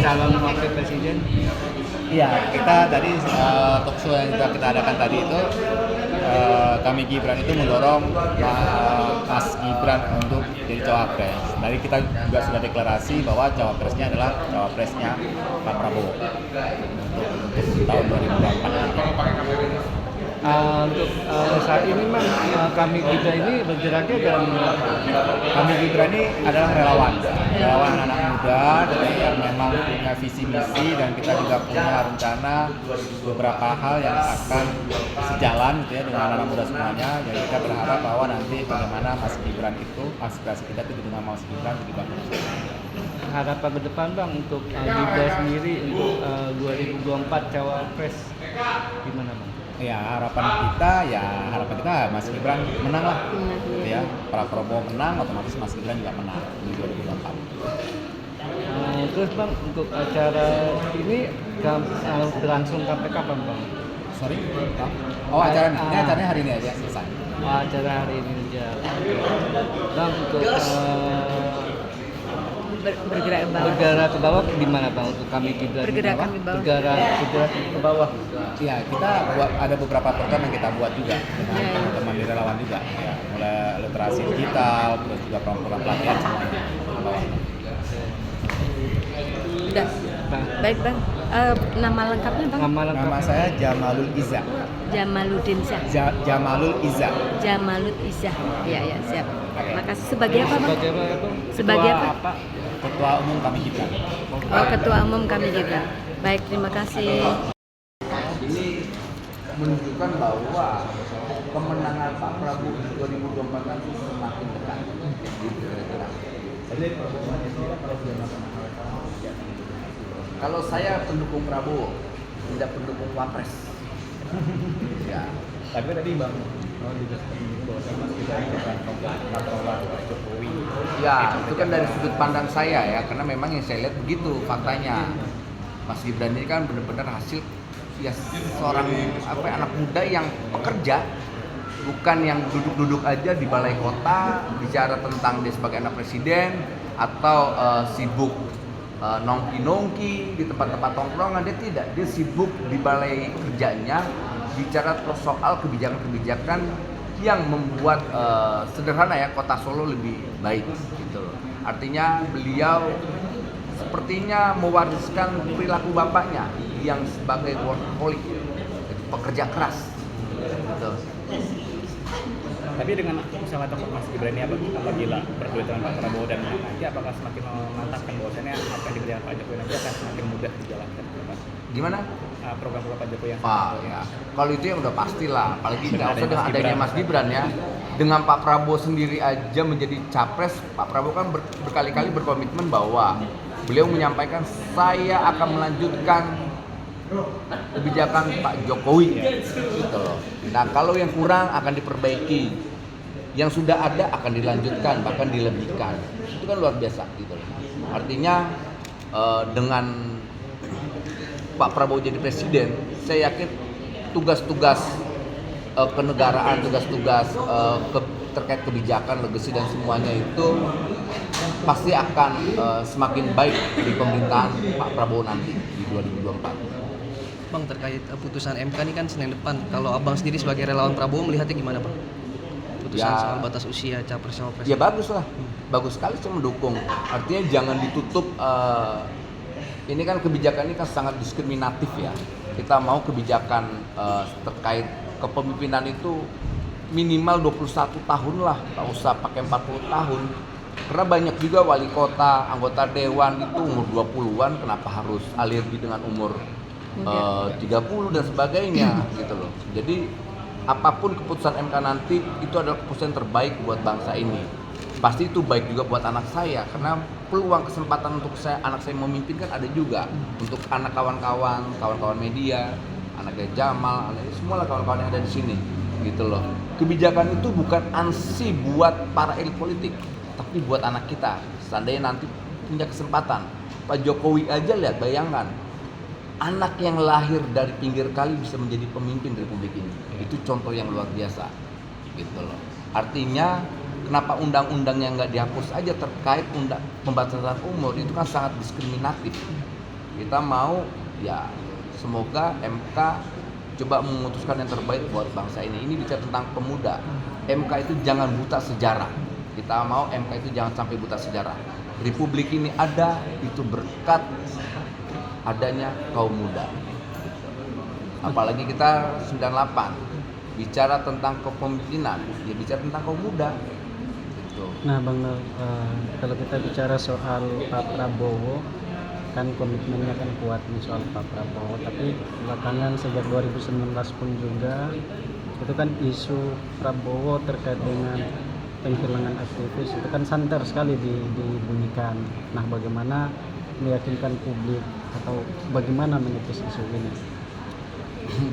calon wakil presiden? Iya, kita tadi talkshow yang kita adakan tadi itu kami Gibran itu mendorong Mas Gibran untuk jadi cawapres. Tadi kita juga sudah deklarasi bahwa cawapresnya adalah cawapresnya Pak Prabowo untuk tahun 2024. Untuk saat ini Bang, kami Gibran ini bergeraknya dan Kami Gibran ini adalah relawan anak muda yang memang punya visi misi, dan kita juga punya rencana beberapa hal yang akan sejalan gitu ya dengan anak muda semuanya. Jadi kita berharap bahwa nanti bagaimana Mas Gibran itu, aspirasi kita itu dengan Mas Gibran jadi bagus. harapan ke depan Bang untuk Gibran sendiri untuk 2024 cawapres gimana Bang? Ya harapan kita Mas Gibran menang lah, gitu ya. Pak Prabowo menang, otomatis Mas Gibran juga menang di 2024. Terus Bang, untuk acara ini berlangsung sampai kapan Bang? Sorry? Oh acaranya hari ini aja selesai. Acara hari ini aja. Bang, untuk bergerak ke bawah gimana Bang untuk kami Gibran? Bergerak ke bawah. Iya, kita ada beberapa program yang kita buat juga dengan teman-teman di relawan juga, ya, mulai literasi digital, terus juga program pelatihan semuanya. Udah. Baik Bang. Nama lengkapnya Bang? Nama saya Jamalul Iza. Jamaluddin Syah. Jamalul Iza. Jamalud Izzah. Iya, siap. Makasih. Sebagai apa Bang? Sebagai apa? Ketua Umum kami Gibran. Oh, Ketua Umum kami Gibran. Baik, terima kasih. Ini menunjukkan bahwa kemenangan Pak Prabowo di 2024 nanti semakin dekat. Jadi kalau saya pendukung Prabowo, tidak pendukung Wapres. Ya. Tapi tadi Bang Mas Gibran bukan patrolan Jokowi. Ya, itu kan dari sudut pandang saya ya, karena memang yang saya lihat begitu faktanya. Mas Gibran ini kan benar-benar hasil ya seorang anak muda yang pekerja, bukan yang duduk-duduk aja di balai kota bicara tentang dia sebagai anak presiden atau sibuk nongki-nongki di tempat-tempat tongkrongan. Dia tidak, dia sibuk di balai kerjanya bicara soal kebijakan-kebijakan yang membuat sederhana ya kota Solo lebih baik gitu loh. Artinya beliau sepertinya mewariskan perilaku bapaknya yang sebagai workaholic, pekerja keras gitu. Tapi dengan misalnya tokoh Mas Gibran ini apabila berduet dengan Pak Prabowo dan nanti apakah semakin memantapkan bahwasannya apa yang diberikan Pak Jokowi nanti akan semakin mudah dijalankan? Gimana? Program-program Pak Jokowi yang ya. Kalau itu yang udah pastilah, apalagi nggak usah dengan adanya Mas Gibran ya. Dengan Pak Prabowo sendiri aja menjadi capres, Pak Prabowo kan berkali-kali berkomitmen bahwa beliau menyampaikan saya akan melanjutkan kebijakan Pak Jokowi gitu loh. Nah kalau yang kurang akan diperbaiki, yang sudah ada akan dilanjutkan bahkan dilebihkan, itu kan luar biasa gitu loh. Artinya dengan Pak Prabowo jadi presiden, saya yakin tugas-tugas kenegaraan, tugas-tugas terkait kebijakan, legasi dan semuanya itu pasti akan semakin baik di pemerintahan Pak Prabowo nanti di 2024. Bang, terkait putusan MK ini kan Senin depan. Kalau Abang sendiri sebagai relawan Prabowo melihatnya gimana Bang? Putusan soal batas usia capres-cawapres. Ya bagus lah, bagus sekali saya mendukung. Artinya jangan ditutup. Ini kan kebijakan ini kan sangat diskriminatif ya. Kita mau kebijakan terkait kepemimpinan itu minimal 21 tahun lah, tak usah pakai 40 tahun. Karena banyak juga wali kota, anggota dewan itu umur 20-an, kenapa harus alergi dengan umur 30 dan sebagainya gitu loh. Jadi apapun keputusan MK nanti itu adalah keputusan terbaik buat bangsa ini. Pasti itu baik juga buat anak saya, karena peluang kesempatan untuk anak saya memimpin kan ada juga untuk anak kawan-kawan media, anaknya Jamal, semua lah kawan-kawan yang ada di sini gitu loh. Kebijakan itu bukan ansi buat para elit politik, tapi buat anak kita. Seandainya nanti punya kesempatan, Pak Jokowi aja lihat, bayangkan anak yang lahir dari pinggir kali bisa menjadi pemimpin Republik ini. Itu contoh yang luar biasa gitu loh. Artinya kenapa undang-undang yang nggak dihapus aja terkait pembatasan umur itu kan sangat diskriminatif Kita mau ya semoga MK coba memutuskan yang terbaik buat bangsa ini. Ini bicara tentang pemuda. MK itu jangan buta sejarah. Kita mau MK itu jangan sampai buta sejarah. Republik ini ada itu berkat adanya kaum muda. Apalagi kita 98 bicara tentang kepemimpinan, ya bicara tentang kaum muda. Gitu. Nah Bang Noel, kalau kita bicara soal Pak Prabowo, kan komitmennya kan kuat nih soal Pak Prabowo, tapi belakangan sejak 2019 pun juga itu kan isu Prabowo terkait dengan penghilangan aktivis itu kan santer sekali dibunyikan. Nah bagaimana meyakinkan publik atau bagaimana menepis isu ini?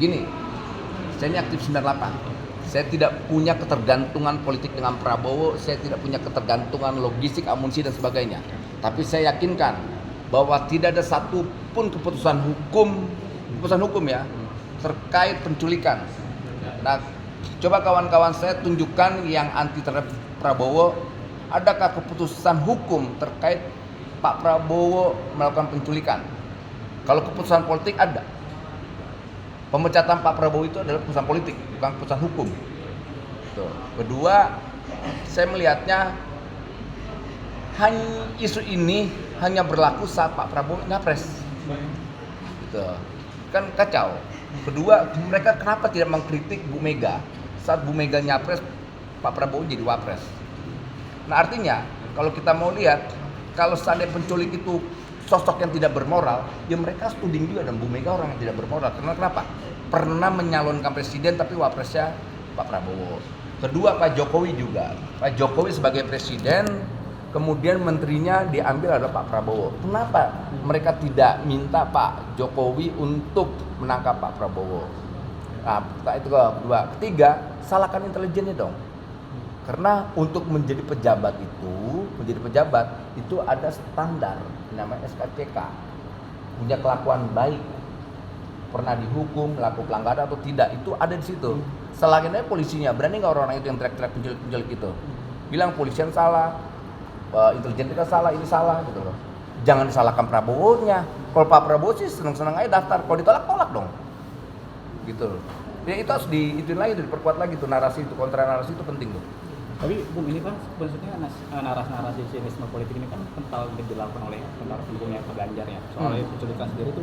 Gini, saya ini aktif 98. Saya tidak punya ketergantungan politik dengan Prabowo, saya tidak punya ketergantungan logistik, amunisi dan sebagainya. Tapi saya yakinkan bahwa tidak ada satupun keputusan hukum ya terkait penculikan. Nah, coba kawan-kawan saya tunjukkan yang anti terhadap Prabowo, adakah keputusan hukum terkait Pak Prabowo melakukan penculikan? Kalau keputusan politik ada. Pemecatan Pak Prabowo itu adalah keputusan politik, bukan keputusan hukum. Tuh. Kedua, saya melihatnya isu ini hanya berlaku saat Pak Prabowo nyapres. Gitu. Kan kacau. Kedua, mereka kenapa tidak mengkritik Bu Mega saat Bu Mega nyapres, Pak Prabowo jadi wapres. Nah artinya, kalau kita mau lihat, kalau seandainya penculik itu sosok yang tidak bermoral, ya mereka tuding juga dan Bu Mega orang yang tidak bermoral. Karena kenapa? Pernah menyalonkan presiden tapi wapresnya Pak Prabowo. Kedua, Pak Jokowi juga. Pak Jokowi sebagai presiden, kemudian menterinya diambil adalah Pak Prabowo. Kenapa mereka tidak minta Pak Jokowi untuk menangkap Pak Prabowo? Nah, itu kedua. Ketiga, salahkan intelijennya dong. Karena untuk menjadi pejabat itu ada standar namanya SKCK. Punya kelakuan baik, pernah dihukum, melakukan pelanggaran atau tidak, itu ada di situ. Salahkan aja polisinya, berani nggak orang itu yang teriak-teriak penculik gitu? Bilang polisian salah, intelijen kita salah, ini salah gitu loh. Jangan disalahkan Prabowo-nya. Kalau Pak Prabowo sih senang-senang aja daftar, kalau ditolak tolak dong. Gitu loh. Ya itu harus diperkuat lagi tuh narasi itu, kontra narasi itu penting tuh. Tapi Bung, ini kan maksudnya narasi sinisme politik ini kan kental dilakukan oleh tentara pendukungnya Pak Ganjar ya. Soalnya penculikan sendiri tuh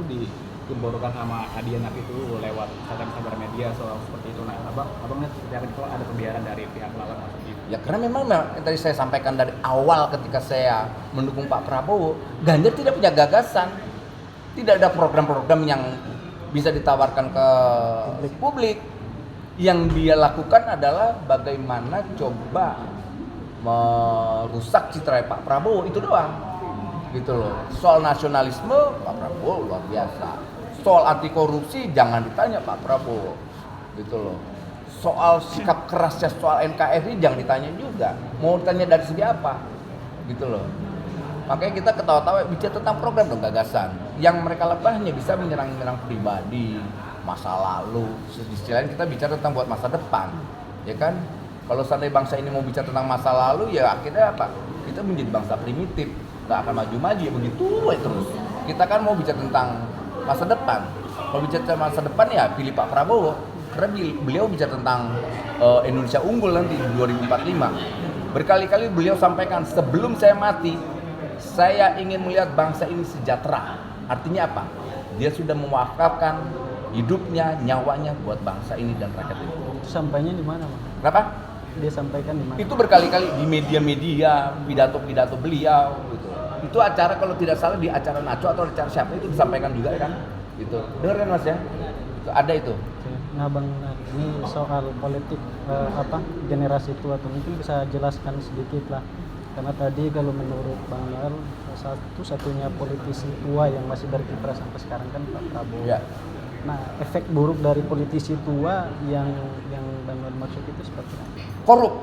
diborongkan sama Adian itu lewat sabar media soal seperti itu. Nah, abang lihat seperti apa kalau ada pembiaran dari pihak lawan maksudnya? Ya karena memang yang tadi saya sampaikan dari awal ketika saya mendukung Pak Prabowo, Ganjar tidak punya gagasan, tidak ada program-program yang bisa ditawarkan ke publik. Yang dia lakukan adalah bagaimana coba merusak citra Pak Prabowo, itu doang. Gitu loh. Soal nasionalisme Pak Prabowo luar biasa. Soal anti korupsi jangan ditanya Pak Prabowo. Gitu loh. Soal sikap kerasnya soal NKRI jangan ditanya juga. Mau ditanya dari segi apa? Gitu loh. Makanya kita ketawa-tawa bicara tentang program dong, gagasan. Yang mereka lakukan hanya bisa menyerang pribadi, masa lalu. Istilahnya kita bicara tentang buat masa depan, ya kan? Kalau seandainya bangsa ini mau bicara tentang masa lalu, ya akhirnya apa? Kita menjadi bangsa primitif, nggak akan maju-maju ya begitu terus. Kita kan mau bicara tentang masa depan. Kalau bicara tentang masa depan ya pilih Pak Prabowo, karena beliau bicara tentang Indonesia unggul nanti 2045. Berkali-kali beliau sampaikan sebelum saya mati, saya ingin melihat bangsa ini sejahtera. Artinya apa? Dia sudah mewakafkan hidupnya, nyawanya buat bangsa ini dan rakyat ini. Itu sampainya di mana, Bang? Kenapa? Dia sampaikan di mana? Itu berkali-kali di media-media, pidato-pidato beliau gitu. Itu acara kalau tidak salah di acara Naco atau acara siapa itu disampaikan juga kan? Gitu. Dengar kan Mas ya? Itu ada itu. Nah, Bang, ini soal politik generasi tua tuh mungkin bisa jelaskan sedikit lah. Karena tadi kalau menurut Bang Noel satu-satunya politisi tua yang masih berkiprah sampai sekarang kan Pak Prabowo. Ya. Nah, efek buruk dari politisi tua yang Bang Noel maksud itu seperti apa? Korup.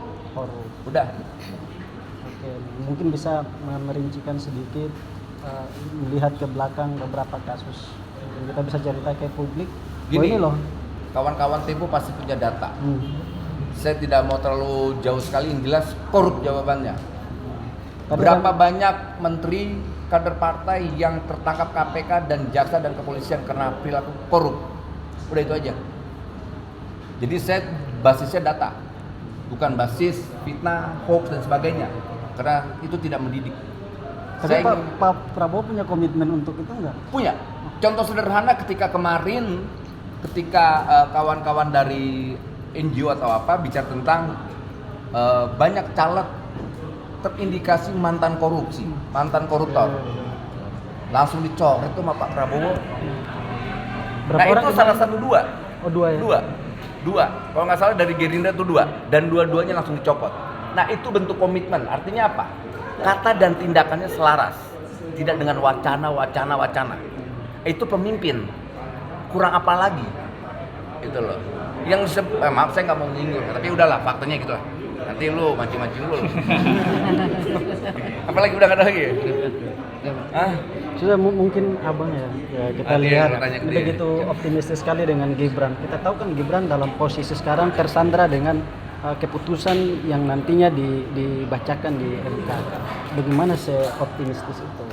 Udah. Oke, mungkin bisa merincikan sedikit, melihat ke belakang beberapa kasus. Mungkin kita bisa cerita ke publik. Gini, ini loh. Kawan-kawan Tempo pasti punya data. Saya tidak mau terlalu jauh sekali, yang jelas korup jawabannya. Berapa banyak menteri kader partai yang tertangkap KPK dan jaksa dan kepolisian karena perilaku korup. Udah itu aja. Jadi saya basisnya data, bukan basis fitnah, hoax dan sebagainya, karena itu tidak mendidik. Tapi Pak Prabowo punya komitmen untuk itu enggak? Punya. Contoh sederhana ketika kemarin, kawan-kawan dari NGO atau apa bicara tentang banyak caleg terindikasi mantan korupsi, mantan koruptor, langsung dicoret tuh sama Pak Prabowo. Berapa Nah orang itu salah satu dua. Oh, dua ya? Dua. Kalau nggak salah dari Gerindra itu 2 dan dua-duanya langsung dicopot. Nah itu bentuk komitmen. Artinya apa? Kata dan tindakannya selaras, tidak dengan wacana. Itu pemimpin. Kurang apa lagi? Itu loh. Yang maaf saya nggak mau menyinggung, tapi udahlah faktanya gitu lah. Nanti lu mancing-mancing lu. Apalagi udah nggak ada lagi. Sudah mungkin abang ya kita Ada yang lihat mau tanya ke dia. begitu optimistis sekali dengan Gibran. Kita tahu kan Gibran dalam posisi sekarang tersandra dengan keputusan yang nantinya dibacakan di MK. Bagaimana seoptimistis itu?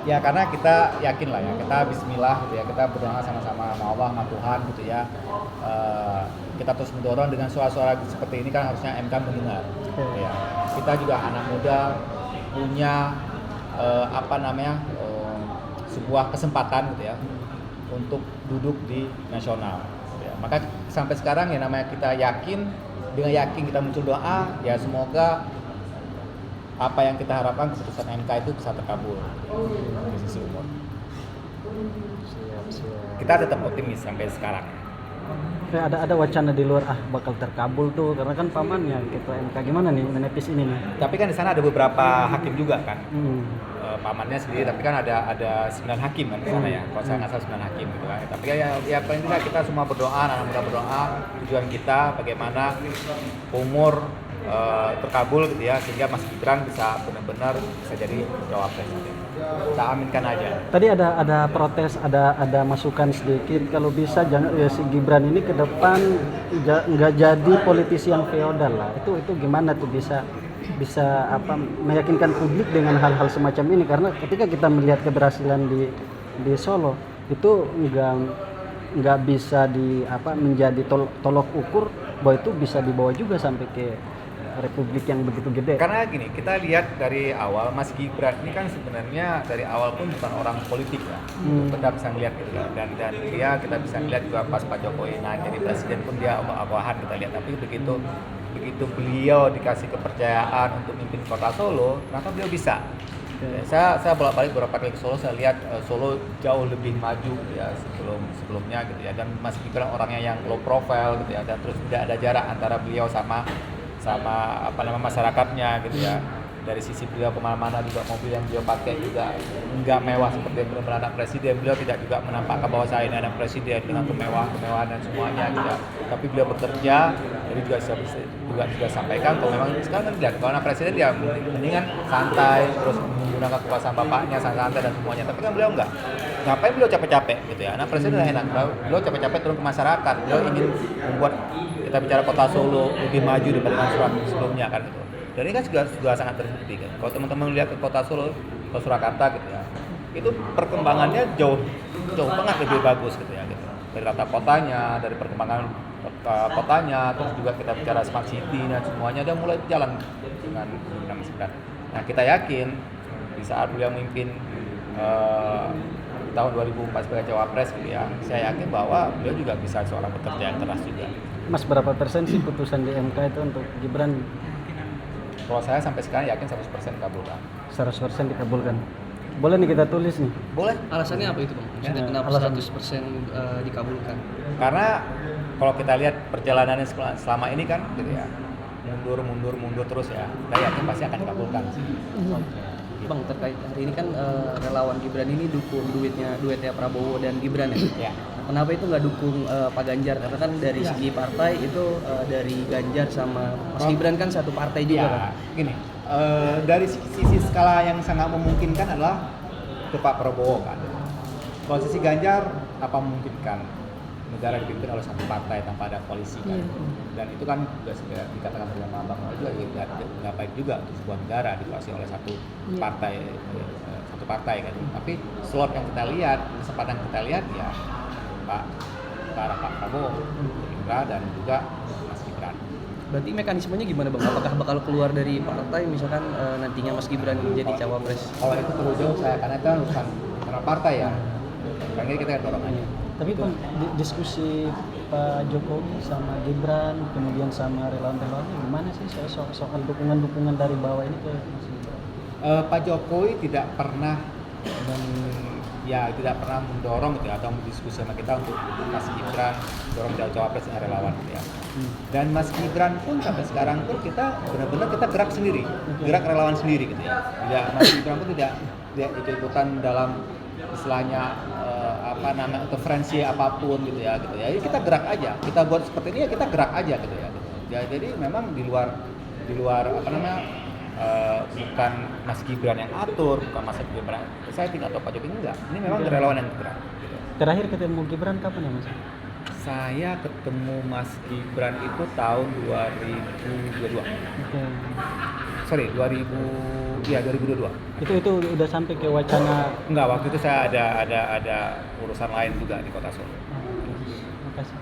Ya karena kita yakin lah ya, kita bismillah gitu ya, kita berdoa sama-sama sama Allah, sama Tuhan gitu ya. Kita terus mendorong dengan suara-suara seperti ini kan harusnya MK mendengar. Ya. Kita juga anak muda punya sebuah kesempatan gitu ya untuk duduk di nasional. Gitu ya. Maka sampai sekarang ya namanya kita yakin, dengan yakin kita muncul doa, ya semoga apa yang kita harapkan keputusan MK itu bisa terkabul di sisi umur. Siap. Kita tetap optimis sampai sekarang. Ada wacana di luar bakal terkabul tuh karena kan pamannya ketua MK, gimana nih menepis ini nih? Tapi kan di sana ada beberapa hakim juga kan. pamannya sendiri, tapi kan ada 9 hakim kan di sana ya, kalau saya nggak salah 9 hakim gitu kan. Tapi ya paling tidak kita semua berdoa, anak muda berdoa, tujuan kita bagaimana umur terkabul gitu ya, sehingga Mas Gibran bisa benar-benar bisa jadi cawapres. Kita aminkan aja. Tadi ada protes, ada masukan sedikit kalau bisa jangan si Gibran ini ke depan nggak jadi politisi yang feodal lah. Itu gimana tuh bisa meyakinkan publik dengan hal-hal semacam ini, karena ketika kita melihat keberhasilan di Solo itu nggak bisa menjadi tolok ukur bahwa itu bisa dibawa juga sampai ke republik yang begitu gede. Karena gini, kita lihat dari awal Mas Gibran ini kan sebenarnya dari awal pun bukan orang politik ya. Kita bisa lihat gitu kan. Dan dia kita bisa lihat juga pas Pak Jokowi naik jadi presiden pun dia obah-obahan kita lihat. Tapi begitu beliau dikasih kepercayaan untuk memimpin kota Solo, ternyata beliau bisa. Saya bolak-balik beberapa kali ke Solo, saya lihat Solo jauh lebih maju ya sebelumnya gitu ya. Dan Mas Gibran orangnya yang low profile gitu ya, dan terus tidak ada jarak antara beliau sama masyarakatnya gitu ya. Dari sisi beliau kemana-mana juga mobil yang beliau pakai juga nggak mewah seperti benar-benar anak presiden. Beliau tidak juga menampakkan bahwa saya ini anak presiden dengan kemewahan dan semuanya gitu ya. Tapi beliau bekerja, jadi juga sampaikan kalau memang sekarang kan lihat kalau anak presiden dia mendingan santai terus menggunakan kekuasaan bapaknya santai dan semuanya. Tapi kan beliau enggak. Ngapain beliau capek-capek gitu ya? Anak presiden enak. Beliau capek-capek turun ke masyarakat. Beliau ingin membuat kita bicara kota Solo lebih maju dibandingkan sebelumnya kan gitu. Dan ini kan juga sangat terbukti kan. Kalau teman-teman lihat ke kota Solo, ke Surakarta gitu ya, itu perkembangannya jauh banget lebih bagus gitu ya. Gitu. Dari tata kotanya, dari perkembangan kotanya, terus juga kita bicara smart city dan semuanya udah mulai jalan dengan Mas Gibran. Nah kita yakin di saat beliau memimpin tahun 2004 sebagai cawapres gitu ya, saya yakin bahwa beliau juga bisa seorang pekerja yang keras juga. Mas, berapa persen sih putusan di MK itu untuk Gibran? Kalau saya sampai sekarang yakin 100% dikabulkan. 100% dikabulkan. Boleh nih kita tulis nih. Boleh. Alasannya apa itu, Bang? Maksudnya kenapa 100% dikabulkan? Karena kalau kita lihat perjalanannya selama ini kan gitu ya, mundur terus ya. Saya yakin pasti akan dikabulkan. Bang, terkait hari ini kan relawan Gibran ini dukung duetnya Prabowo dan Gibran ya. Ya. Kenapa itu nggak dukung Pak Ganjar? Karena kan dari segi partai itu dari Ganjar sama Mas Gibran kan satu partai juga kan. Gini, dari sisi skala yang sangat memungkinkan adalah ke Pak Prabowo kan. Kalau sisi Ganjar apa memungkinkan? negara dipimpin oleh satu partai tanpa ada koalisi kan. Iya. Dan itu kan juga sudah dikatakan oleh Bang Noel juga nggak baik juga untuk sebuah negara dikuasai oleh satu Iya. partai kan. Tapi slot yang kita lihat, kesempatan yang kita lihat ya Pak Prabowo, Gerindra dan juga Mas Gibran. Berarti mekanismenya gimana Bang? Apakah bakal keluar dari partai misalkan nantinya Mas Gibran menjadi cawapres? Kalau itu terlalu jauh karena itu urusan internal partai ya. Karena ini kita dorong aja. Tapi Bang, diskusi Pak Jokowi sama Gibran, kemudian sama relawan-relawannya gimana sih soal dukungan-dukungan dari bawah ini ke Mas Gibran? Pak Jokowi tidak pernah tidak pernah mendorong gitu ya, atau berdiskusi sama kita untuk Mas Gibran dorong cawapres dengan relawan gitu ya. Dan Mas Gibran pun sampai sekarang pun kita benar-benar kita gerak sendiri, gerak relawan sendiri gitu ya. Tidak, Mas Gibran pun tidak ikut-ikutan dalam istilahnya interferensi apapun gitu ya. Jadi kita gerak aja, kita buat seperti ini ya kita gerak aja gitu ya. Ya jadi memang di luar bukan Mas Gibran yang atur, bukan Mas Gibran saya tidak atau Pak Jokowi enggak. Ini memang relawan yang bergerak. Gitu. Terakhir ketemu Gibran kapan ya Mas? Saya ketemu Mas Gibran itu tahun 2022. Oke. Sorry, 2022. Itu udah sampai ke wacana. Enggak, waktu itu saya ada urusan lain juga di Kota Solo. Oke. Makasih.